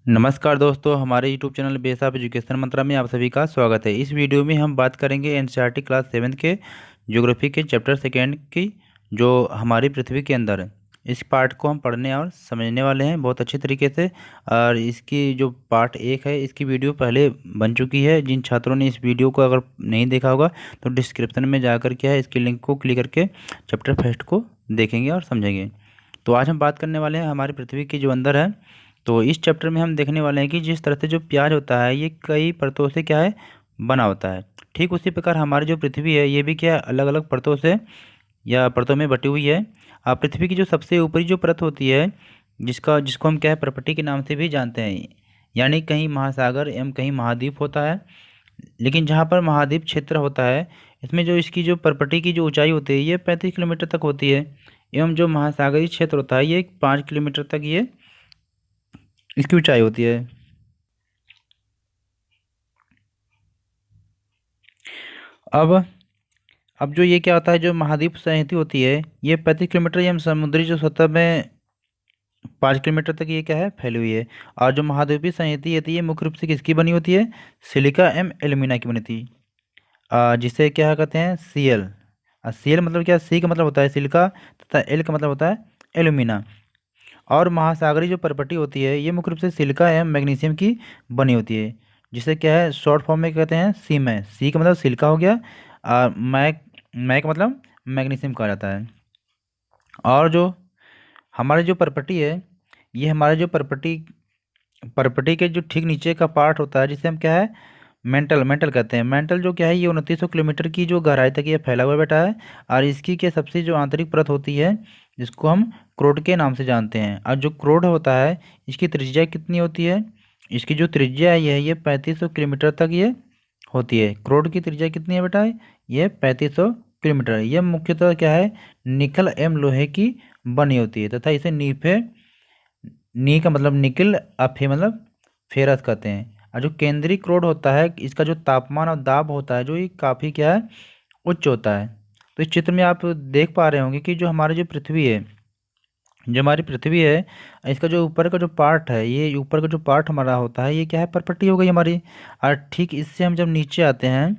नमस्कार दोस्तों, हमारे YouTube channel base of education Mantra में आप सभी का स्वागत है। इस वीडियो में हम बात करेंगे एनसीईआरटी क्लास 7 के ज्योग्राफी के चैप्टर सेकेंड की, जो हमारी पृथ्वी के अंदर है। इस पार्ट को हम पढ़ने और समझने वाले हैं बहुत अच्छे तरीके से। और इसकी जो पार्ट 1 है, इसकी वीडियो पहले बन चुकी है। जिन छात्रों ने इस वीडियो को अगर नहीं देखा होगा तो डिस्क्रिप्शन में जाकर क्या है, इसके लिंक को क्लिक करके चैप्टर फर्स्ट को देखेंगे और समझेंगे। तो आज हम बात करने वाले हैं हमारी पृथ्वी की जो अंदर है। तो इस चैप्टर में हम देखने वाले हैं कि जिस तरह से जो प्याज होता है ये कई परतों से क्या है, बना होता है। ठीक उसी प्रकार हमारी जो पृथ्वी है ये भी क्या है, अलग अलग परतों से या परतों में बटी हुई है। पृथ्वी की जो सबसे ऊपरी जो परत होती है, जिसको हम क्या है, पर्पटी के नाम से भी जानते हैं। यानी कहीं महासागर एवं कहीं महाद्वीप होता है। लेकिन जहाँ पर महाद्वीप क्षेत्र होता है, इसमें जो इसकी जो पर्पटी की जो ऊंचाई होती है ये 35 किलोमीटर तक होती है। एवं जो महासागरीय क्षेत्र होता है ये 5 किलोमीटर तक ये इसकी ऊंचाई होती है। अब अब जो ये क्या होता है, जो महाद्वीप संहति होती है ये 35 किलोमीटर या समुद्री जो सतह में 5 किलोमीटर तक ये क्या है, फैली हुई है। और जो महाद्वीपीय संहति होती है मुख्य रूप से किसकी बनी होती है, सिलिका एम एल्यूमिना की बनी थी। जिसे क्या कहते हैं, सीएल। सीएल मतलब क्या, सी का मतलब होता है सिलिका तथा एल का मतलब होता है एल्यूमिना। और महासागरीय जो परपटी होती है ये मुख्य रूप से सिलिका एवं मैग्नीशियम की बनी होती है। जिसे क्या है, शॉर्ट फॉर्म में कहते हैं सी में। सी का मतलब सिलिका हो गया, और मैक मतलब मैग्नीशियम कहा जाता है। और जो हमारे जो परपटी है, ये हमारे जो परपटी परपटी के जो ठीक नीचे का पार्ट होता है जिसे हम क्या है, मेंटल मेंटल कहते हैं। मेंटल जो क्या है, ये 2900 किलोमीटर की जो गहराई तक ये फैला हुआ बैठा है। और इसकी के सबसे जो आंतरिक परत होती है जिसको हम क्रोड के नाम से जानते हैं। और जो क्रोड होता है इसकी त्रिज्या कितनी होती है, इसकी जो त्रिज्या है ये 3500 किलोमीटर तक ये होती है। क्रोड की त्रिज्या कितनी है बेटा, ये 3500 किलोमीटर है। ये मुख्यतः क्या है, निकल एवं लोहे की बनी होती है तथा इसे नीफे, नी का मतलब निकिल, अफे मतलब फेरस कहते हैं। और जो केंद्रीय क्रोड होता है इसका जो तापमान और दाब होता है जो ये काफ़ी क्या है, उच्च होता है। तो इस चित्र में आप देख पा रहे होंगे कि जो हमारी जो पृथ्वी है, जो हमारी पृथ्वी है, इसका जो ऊपर का जो पार्ट है, ये ऊपर का जो पार्ट हमारा होता है ये क्या है, परपट्टी हो गई हमारी। और ठीक इससे हम जब नीचे आते हैं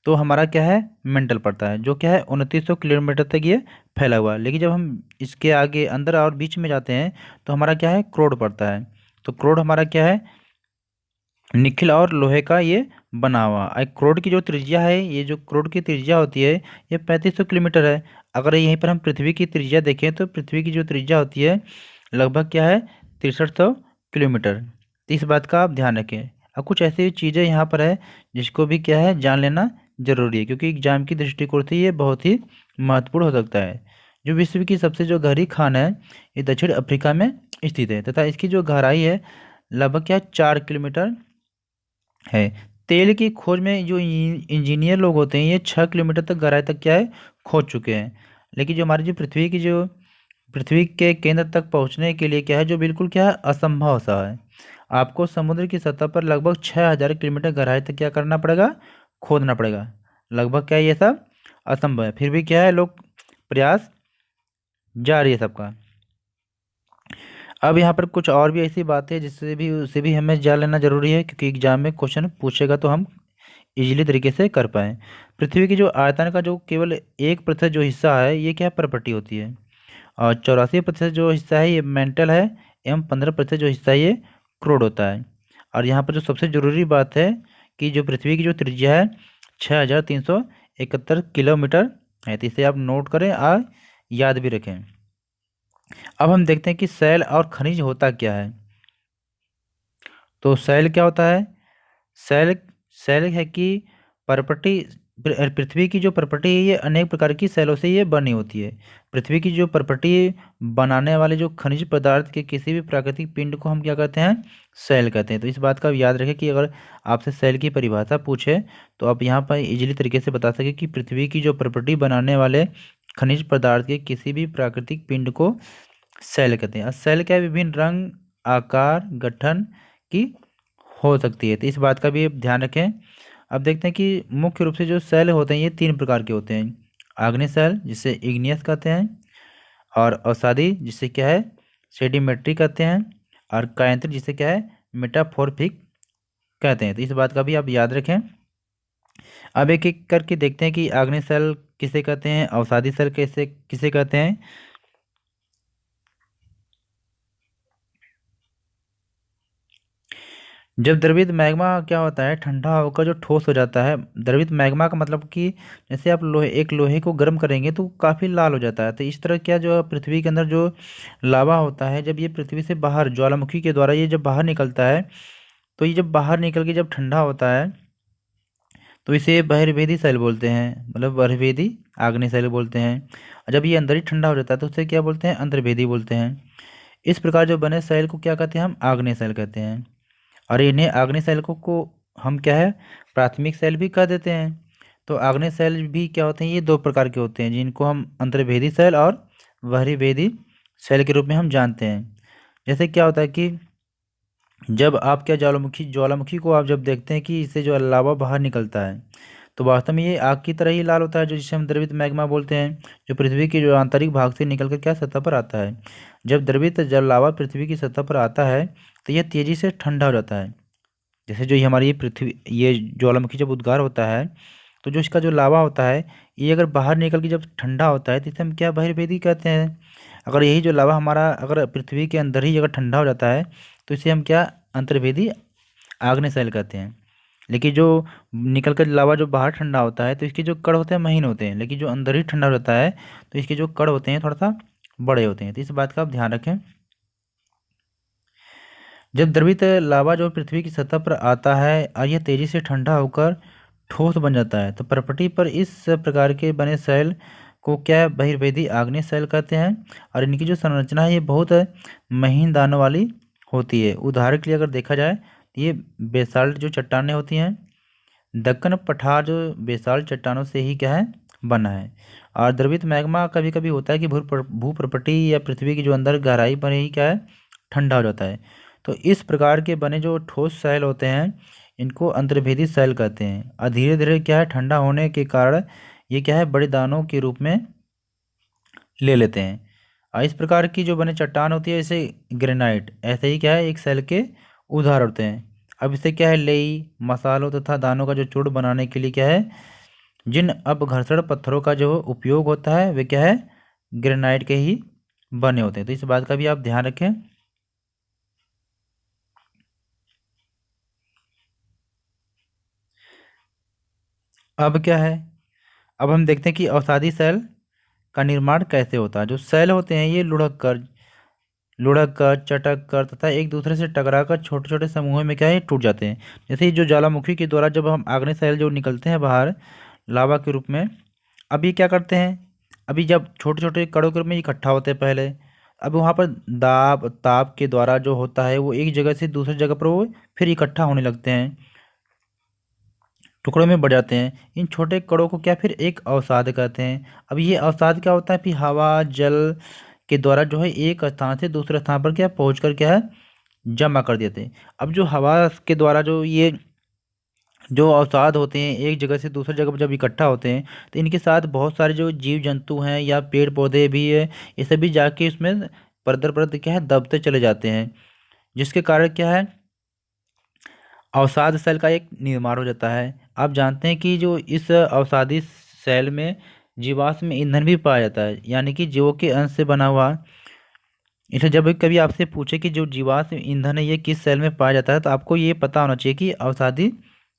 तो हमारा क्या है, मेंटल पड़ता है, जो क्या है 2900 किलोमीटर तक ये फैला हुआ है। लेकिन जब हम इसके आगे अंदर और बीच में जाते हैं तो हमारा क्या है, क्रोड पड़ता है। तो क्रोड हमारा क्या है, निखिल और लोहे का ये बना हुआ। क्रोड की जो त्रिज्या है, ये जो क्रोड की त्रिज्या होती है ये 3500 किलोमीटर है। अगर यहीं पर हम पृथ्वी की त्रिज्या देखें तो पृथ्वी की जो त्रिज्या होती है लगभग क्या है, 6300 किलोमीटर। तो इस बात का आप ध्यान रखें। अब कुछ ऐसी चीज़ें यहाँ पर है जिसको भी क्या है, जान लेना जरूरी है, क्योंकि एग्जाम की दृष्टिकोण से ये बहुत ही महत्वपूर्ण हो सकता है। जो विश्व की सबसे जो गहरी खान है ये दक्षिण अफ्रीका में स्थित है तथा इसकी जो गहराई है लगभग क्या 4 किलोमीटर है। तेल की खोज में जो इंजीनियर लोग होते हैं ये 6 किलोमीटर तक गहराई तक क्या है, खोज चुके हैं। लेकिन जो हमारी जो पृथ्वी के केंद्र तक पहुंचने के लिए क्या है, जो बिल्कुल क्या है, असंभव सा है। आपको समुद्र की सतह पर लगभग 6000 किलोमीटर गहराई तक क्या करना पड़ेगा, खोदना पड़ेगा। लगभग क्या है, ये सब असंभव है। फिर भी क्या है, लोग प्रयास जारी है सबका। अब यहाँ पर कुछ और भी ऐसी बातें हैं जिससे भी उसे भी हमें जान लेना जरूरी है, क्योंकि एग्जाम में क्वेश्चन पूछेगा तो हम इजीली तरीके से कर पाएँ। पृथ्वी की जो आयतन का जो केवल 1% जो हिस्सा है ये क्या है, पर्पटी होती है। और 84% जो हिस्सा है ये मेंटल है। एवं 15% जो हिस्सा है ये क्रूड होता है। और यहाँ पर जो सबसे ज़रूरी बात है कि जो पृथ्वी की जो त्रिज्या है 6371 किलोमीटर है। तो इसे आप नोट करें और याद भी रखें। अब हम देखते हैं कि शैल और खनिज होता क्या है। तो शैल क्या होता है, शैल शैल है कि पर्पटी, पृथ्वी की जो पर्पटी है ये अनेक प्रकार की शैलों से ये बनी होती है। पृथ्वी की जो पर्पटी बनाने वाले जो खनिज पदार्थ के किसी भी प्राकृतिक पिंड को हम क्या कहते हैं, शैल कहते हैं। तो इस बात का याद रखें कि अगर आपसे शैल की परिभाषा पूछे तो आप यहाँ पर इजीली तरीके से बता सकें कि पृथ्वी की जो पर्पटी बनाने वाले खनिज पदार्थ के किसी भी प्राकृतिक पिंड को शैल कहते हैं। और शैल क्या है, विभिन्न रंग, आकार, गठन की हो सकती है। तो इस बात का भी ध्यान रखें। अब देखते हैं कि मुख्य रूप से जो सेल होते हैं ये 3 प्रकार के होते हैं। आग्नेय सेल जिसे इग्नियस कहते हैं, और अवसादी जिसे क्या है, सेडिमेट्री कहते हैं, और कायांत्रिक जिसे क्या है, मेटामॉर्फिक कहते हैं। तो इस बात का भी आप याद रखें। अब एक एक करके देखते हैं कि आग्नेय सेल किसे कहते हैं, अवसादी सेल किसे किसे कहते हैं। जब द्रवित मैग्मा क्या होता है, ठंडा होकर जो ठोस हो जाता है, द्रवित मैग्मा का मतलब कि जैसे आप लोहे को गर्म करेंगे तो काफ़ी लाल हो जाता है। तो इस तरह क्या जो पृथ्वी के अंदर जो लावा होता है, जब ये पृथ्वी से बाहर ज्वालामुखी के द्वारा ये जब बाहर निकलता है, तो ये जब बाहर निकल के जब ठंडा होता है तो इसे बहिर्वेदी सेल बोलते हैं, मतलब बहिर्वेदी आग्नेय सेल बोलते हैं। और जब ये अंदर ही ठंडा हो जाता है तो उसे क्या बोलते हैं, अंतर्वेदी बोलते हैं। इस प्रकार जो बने सेल को क्या कहते हैं, हम आग्नेय सेल कहते हैं। और इन्हें आग्नेय सेल को हम क्या है, प्राथमिक सेल भी कह देते हैं। तो आग्नेय सेल भी क्या होते हैं, ये दो प्रकार के होते हैं जिनको हम अंतर्वेदी सेल और बहिर्वेदी सेल के रूप में हम जानते हैं। जैसे क्या होता है कि जब आप क्या ज्वालामुखी ज्वालामुखी को आप जब देखते हैं कि इससे जो लावा बाहर निकलता है, तो वास्तव में ये आग की तरह ही लाल होता है, जो जिसे हम द्रवित मैग्मा बोलते हैं, जो पृथ्वी के जो आंतरिक भाग से निकलकर क्या सतह पर आता है। जब द्रवित जल लावा पृथ्वी की सतह पर आता है तो यह तेजी से ठंडा हो जाता है। जैसे जो ये हमारी ये पृथ्वी ये ज्वालामुखी जब उद्गार होता है, तो जो इसका जो लावा होता है, ये अगर बाहर निकल के जब ठंडा होता है तो इसे हम क्या बहिर्वेदी कहते हैं। अगर यही जो लावा हमारा अगर पृथ्वी के अंदर ही अगर ठंडा हो जाता है तो इसे हम क्या, अंतर्वेदी आग्नेय सेल कहते हैं। लेकिन जो निकल कर लावा जो बाहर ठंडा होता है तो इसके जो कण होते हैं महीन होते हैं, लेकिन जो अंदर ही ठंडा रहता है तो इसके जो कण होते हैं थोड़ा सा बड़े होते हैं। तो इस बात का आप ध्यान रखें। जब द्रवित लावा जो पृथ्वी की सतह पर आता है और यह तेजी से ठंडा होकर ठोस बन जाता है, तो प्रपटी पर इस प्रकार के बने सेल को क्या बहिर्वेदी आग्नेय सेल कहते हैं। और इनकी जो संरचना है ये बहुत महीन दानों वाली होती है। उदाहरण के लिए अगर देखा जाए तो ये बेसाल्ट जो चट्टानें होती हैं, दक्कन पठार जो बेसाल्ट चट्टानों से ही क्या है, बना है। और द्रवित मैग्मा कभी कभी होता है कि भूप्रपटी या पृथ्वी की जो अंदर गहराई पर ही क्या है, ठंडा हो जाता है। तो इस प्रकार के बने जो ठोस सेल होते हैं इनको अंतर्भेदी सेल कहते हैं। और धीरे धीरे क्या है, ठंडा होने के कारण ये क्या है, बड़े दानों के रूप में ले लेते हैं। और इस प्रकार की जो बने चट्टान होती है जैसे ग्रेनाइट, ऐसे ही क्या है एक सेल के उदाहरण होते हैं। अब इससे क्या है, लेई मसालों तथा दानों का जो चूर्ण बनाने के लिए क्या है, जिन अब घर्षण पत्थरों का जो उपयोग होता है वे क्या है, ग्रेनाइट के ही बने होते हैं। तो इस बात का भी आप ध्यान रखें। अब क्या है, अब हम देखते हैं कि अवसादी सेल का निर्माण कैसे होता है। जो सेल होते हैं ये लुढ़क कर चटक कर तथा एक दूसरे से टकरा कर छोटे छोटे समूहों में क्या है, टूट जाते हैं। जैसे ही जो ज्वालामुखी के द्वारा जब हम आग्नेय सेल जो निकलते हैं बाहर लावा के रूप में, अब ये क्या करते हैं, अभी जब छोटे छोटे कणों के रूप में इकट्ठा होते हैं पहले, अब वहाँ पर दाब ताप के द्वारा जो होता है वो एक जगह से दूसरी जगह पर वो फिर इकट्ठा होने लगते हैं, टुकड़ों में बढ़ जाते हैं। इन छोटे कणों को क्या फिर एक अवसाद कहते हैं। अब ये अवसाद क्या होता है, फिर हवा जल के द्वारा जो है एक स्थान से दूसरे स्थान पर क्या पहुँच कर क्या है, जमा कर देते हैं। अब जो हवा के द्वारा जो ये जो अवसाद होते हैं एक जगह से दूसरी जगह पर जब इकट्ठा होते हैं, तो इनके साथ बहुत सारे जो जीव जंतु हैं या पेड़ पौधे भी है, ये सभी जाके इसमें परदर परत क्या है, दबते चले जाते हैं। जिसके कारण क्या है, अवसाद सेल का एक निर्माण हो जाता है। आप जानते हैं कि जो इस अवसादी सेल में जीवाश्म ईंधन भी पाया जाता है, यानी कि जीवों के अंश से बना हुआ। इसलिए जब भी कभी आपसे पूछे कि जो जीवाश्म ईंधन है ये किस सेल में पाया जाता है, तो आपको ये पता होना चाहिए कि अवसादी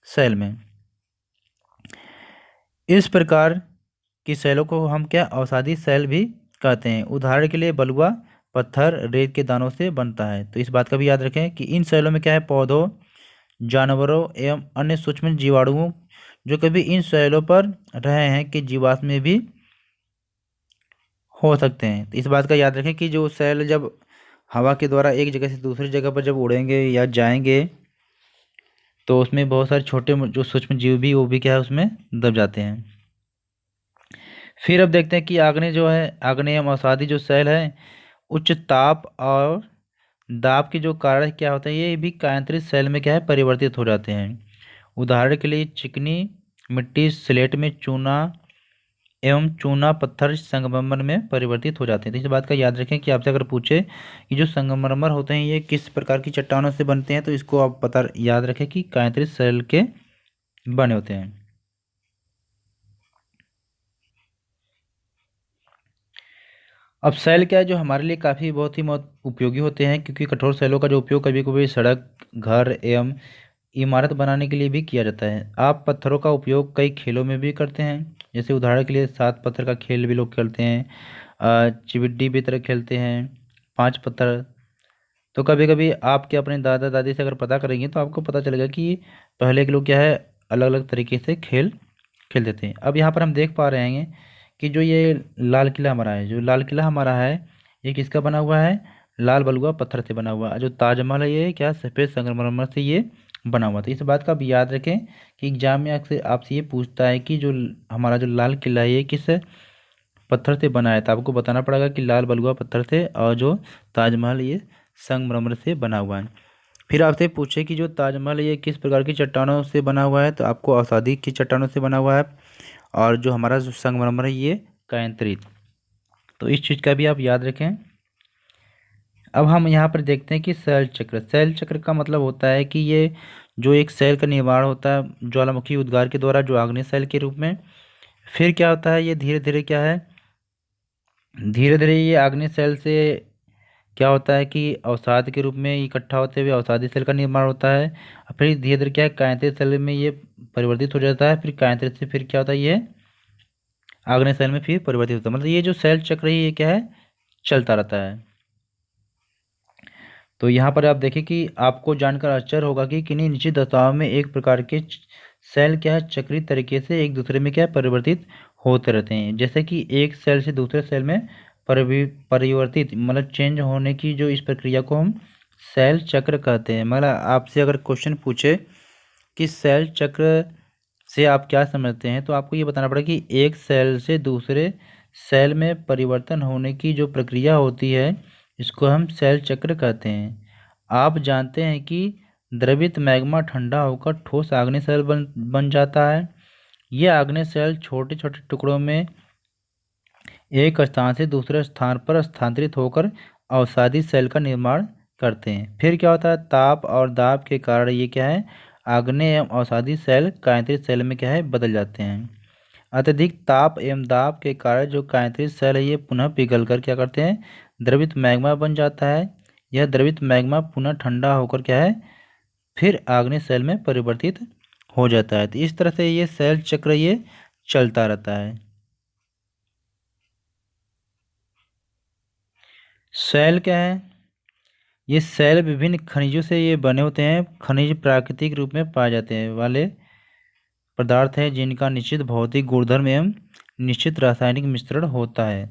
सेल में। इस प्रकार की सेलों को हम क्या, अवसादी सेल भी कहते हैं। उदाहरण के लिए बलुआ पत्थर रेत के दानों से बनता है। तो इस बात का भी याद रखें कि इन सेलों में क्या है, पौधों जानवरों एवं अन्य सूक्ष्म जीवाणुओं जो कभी इन सेलों पर रहे हैं कि जीवाश्म में भी हो सकते हैं। तो इस बात का याद रखें कि जो सेल जब हवा के द्वारा एक जगह से दूसरी जगह पर जब उड़ेंगे या जाएंगे तो उसमें बहुत सारे छोटे जो सूक्ष्म जीव भी वो भी क्या है उसमें दब जाते हैं। फिर अब देखते हैं कि आग्नेय जो है, आग्नेय अवसादी जो सेल है उच्च ताप और दाब के जो कारण क्या होता है, ये भी कायांतरित सेल में क्या है, परिवर्तित हो जाते हैं। उदाहरण के लिए चिकनी मिट्टी स्लेट में चूना एवं चूना पत्थर संगमरमर में परिवर्तित हो जाते हैं। तो इस बात का याद रखें कि आपसे अगर पूछे कि जो संगमरमर होते हैं ये किस प्रकार की चट्टानों से बनते हैं, तो इसको आप पता याद रखें कि कांकरीय शैल के बने होते हैं। अब शैल क्या है जो हमारे लिए काफ़ी बहुत ही उपयोगी होते हैं, क्योंकि कठोर शैलों का जो उपयोग कभी कभी सड़क, घर एवं इमारत बनाने के लिए भी किया जाता है। आप पत्थरों का उपयोग कई खेलों में भी करते हैं, जैसे उदाहरण के लिए 7 पत्थर का खेल भी लोग खेलते हैं, चिविड्डी भी तरह खेलते हैं, 5 पत्थर। तो कभी कभी आपके अपने दादा दादी से अगर पता करेंगे तो आपको पता चलेगा कि पहले के लोग क्या है अलग अलग तरीके से खेल खेलते थे। अब यहाँ पर हम देख पा रहे हैं कि जो ये लाल किला हमारा है, जो लाल किला हमारा है ये किसका बना हुआ है? लाल बलुआ पत्थर से बना हुआ है। जो ताजमहल है ये क्या सफ़ेद संगमरमर से ये बना हुआ था। इस बात का आप याद रखें कि एग्जाम में आपसे आपसे ये पूछता है कि जो हमारा जो लाल किला है ये किस पत्थर से बना है, तो आपको बताना पड़ेगा कि लाल बलुआ पत्थर से, और जो ताजमहल ये संगमरमर से बना हुआ है। फिर आपसे पूछे कि जो ताजमहल ये किस प्रकार की चट्टानों से बना हुआ है, तो आपको औषधि की चट्टानों से बना हुआ है, और जो हमारा जो संगमरमर है ये कायांतरित। तो इस चीज़ का भी आप याद रखें। अब हम यहाँ पर देखते हैं कि शैल चक्र। शैल चक्र का मतलब होता है कि ये जो एक शैल का निर्माण होता है ज्वालामुखी उद्गार के द्वारा, जो आग्नेय शैल के रूप में। फिर क्या होता है, ये धीरे धीरे क्या है, धीरे धीरे ये आग्नेय शैल से क्या होता है कि अवसाद के रूप में इकट्ठा होते हुए अवसादी सेल का निर्माण होता है। और फिर धीरे धीरे क्या है कायांतरित सेल में ये परिवर्तित हो जाता है। फिर कायांतरित से फिर क्या होता है ये आग्नेय सेल में फिर परिवर्तित होता है। मतलब ये जो सेल चक्र है ये क्या है चलता रहता है। तो यहाँ पर आप देखें कि आपको जानकर आश्चर्य होगा कि किन्हीं निश्चित दशाओं में एक प्रकार के सेल क्या है चक्रीय तरीके से एक दूसरे में क्या है परिवर्तित होते रहते हैं। जैसे कि एक सेल से दूसरे सेल में परिवर्तित मतलब चेंज होने की जो इस प्रक्रिया को हम सेल चक्र कहते हैं। मतलब आपसे अगर क्वेश्चन पूछे कि सेल चक्र से आप क्या समझते हैं, तो आपको ये बताना पड़ेगा कि एक सेल से दूसरे सेल में परिवर्तन होने की जो प्रक्रिया होती है इसको हम सेल चक्र कहते हैं। आप जानते हैं कि द्रवित मैग्मा ठंडा होकर ठोस आग्नेय सेल बन जाता है। ये आग्नेय सेल छोटे छोटे टुकड़ों में एक स्थान से दूसरे स्थान पर स्थानांतरित होकर अवसादी सेल का निर्माण करते हैं। फिर क्या होता है ताप और दाब के कारण ये क्या है आग्नेय एवं अवसादी सेल कायांतरित सेल में क्या है बदल जाते हैं। अत्यधिक ताप एवं दाब के कारण जो कायांतरित सेल है ये पुनः पिघल कर क्या करते हैं द्रवित मैग्मा बन जाता है। यह द्रवित मैग्मा पुनः ठंडा होकर क्या है फिर आग्नेय सेल में परिवर्तित हो जाता है। तो इस तरह से ये सेल चक्र ये चलता रहता है। सेल क्या है, ये सेल विभिन्न खनिजों से ये बने होते हैं। खनिज प्राकृतिक रूप में पाए जाते हैं वाले पदार्थ हैं जिनका निश्चित भौतिक गुणधर्म एवं निश्चित रासायनिक मिश्रण होता है।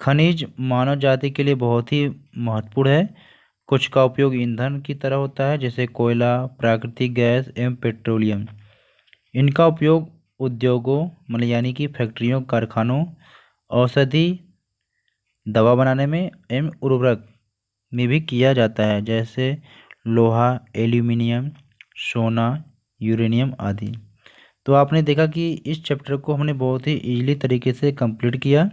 खनिज मानव जाति के लिए बहुत ही महत्वपूर्ण है। कुछ का उपयोग ईंधन की तरह होता है जैसे कोयला, प्राकृतिक गैस एवं पेट्रोलियम। इनका उपयोग उद्योगों मतलब यानी कि फैक्ट्रियों, कारखानों, औषधि, दवा बनाने में एवं उर्वरक में भी किया जाता है, जैसे लोहा, एल्यूमिनियम, सोना, यूरेनियम आदि। तो आपने देखा कि इस चैप्टर को हमने बहुत ही इजीली तरीके से कंप्लीट किया।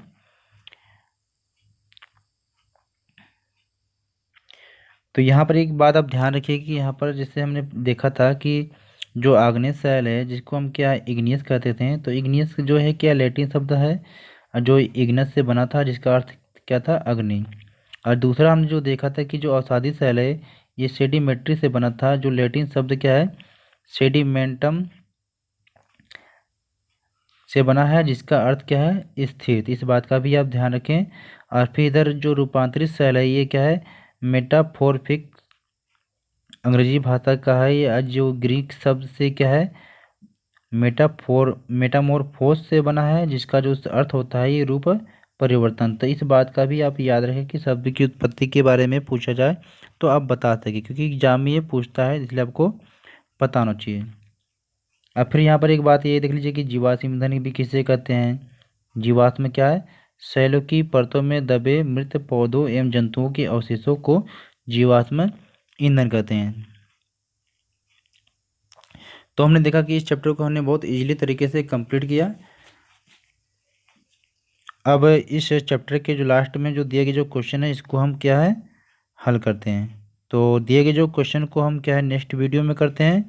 तो यहाँ पर एक बात आप ध्यान रखिए कि यहाँ पर जैसे हमने देखा था कि जो आग्नेय सेल है जिसको हम क्या इग्नियस कहते थे, तो इग्नियस जो है क्या लैटिन शब्द है जो इग्नस से बना था जिसका अर्थ क्या था अग्नि। और दूसरा हमने जो देखा था कि जो अवसादी सेल है ये सेडिमेंट्री से बना था जो लैटिन शब्द क्या है सेडिमेंटम से बना है जिसका अर्थ क्या है स्थिर। इस बात का भी आप ध्यान रखें। और फिर इधर जो रूपांतरित सेल है ये क्या है मेटाफोरफिक अंग्रेजी भाषा का है ये जो ग्रीक शब्द से क्या है मेटामोरफोस से बना है जिसका जो अर्थ होता है ये रूप परिवर्तन। तो इस बात का भी आप याद रखें कि शब्द की उत्पत्ति के बारे में पूछा जाए तो आप बता सकें, क्योंकि एग्जाम में ये पूछता है इसलिए आपको पता होना चाहिए। अब फिर यहाँ पर एक बात ये देख लीजिए कि जीवाश्म ईंधन भी किसे कहते हैं। जीवाश्म क्या है शैलों की परतों में दबे मृत पौधों एवं जंतुओं के अवशेषों को जीवाश्म ईंधन कहते हैं। तो हमने देखा कि इस चैप्टर को हमने बहुत इजीली तरीके से कंप्लीट किया। अब इस चैप्टर के जो लास्ट में जो दिए गए जो क्वेश्चन है इसको हम क्या है हल करते हैं। तो दिए गए जो क्वेश्चन को हम क्या है नेक्स्ट वीडियो में करते हैं,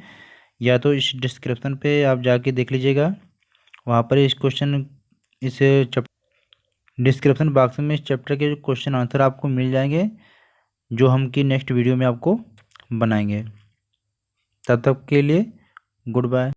या तो इस डिस्क्रिप्शन पे आप जाके देख लीजिएगा, वहाँ पर इस क्वेश्चन इस डिस्क्रिप्शन बॉक्स में इस चैप्टर के जो क्वेश्चन आंसर आपको मिल जाएंगे, जो हम की नेक्स्ट वीडियो में आपको बनाएंगे। तब तक के लिए गुड बाय।